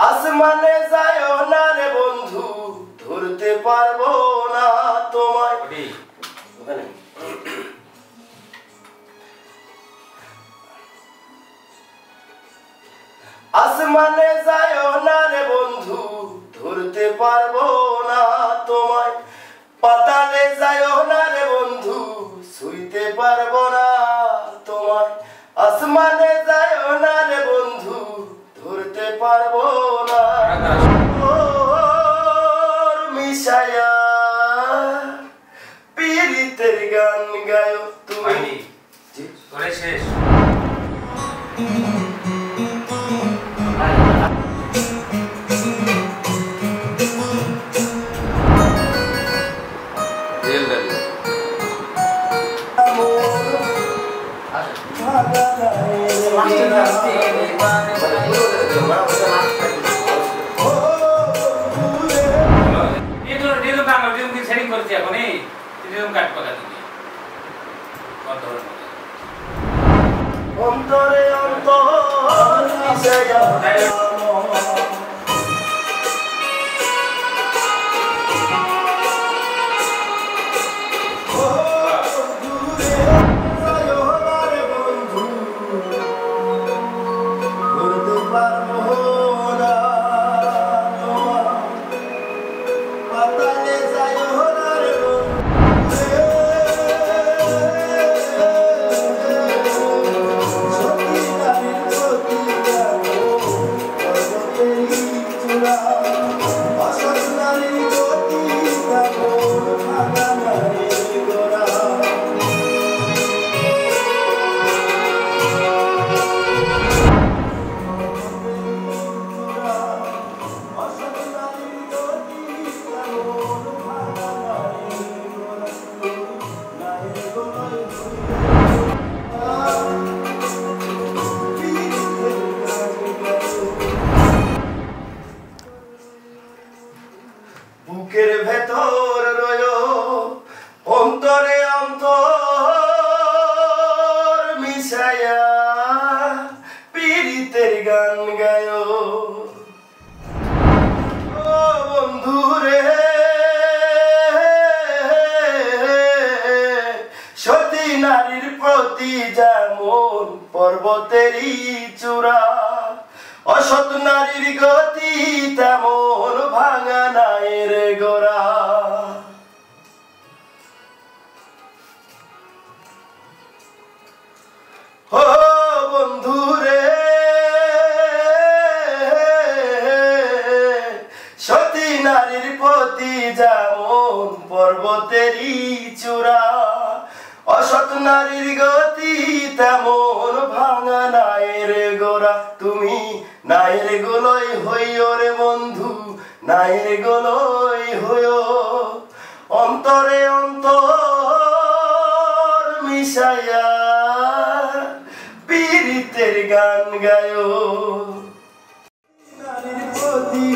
আসমানে যায়ও না রে বন্ধু, ধরতে পারবো না তোমায়। আসমানে যায়ও না রে বন্ধু, ধরতে পারবো না তোমায়। পাতালে যায়ও না রে বন্ধু, ছুঁইতে পারবো না তোমায়। আসমানে যায়ও না রে বন্ধু, ধরতে পারবো না। ওর মিশায়া পীড়িতের গান গায়ো তুমি। শেষ অন্তরে অন্তর মিশায়া বুকের ভেতর রয়ো অন্তরে অন্তর মিশায়া পীড়িতের গান গায়ো। ও বন্ধু রে সতী নারীর প্রতি যেমন পর্বতেরই চূড়া, অসৎ নারীর গতি তেমন ভাঙা নায়ের গোড়া। ও বন্ধু রে সতী নারীর প্রতি যেমন পর্বতেরই চূড়া, অসৎ নারীর গতি তেমন ভাঙা নায়ের গোড়া। তুমি নায়ের গোলই হইও রে বন্ধু, নায়ের গোলই হইও। অন্তরে অন্তর মিশায়া পীড়িতের গান গায়ো। নারীর প্রতি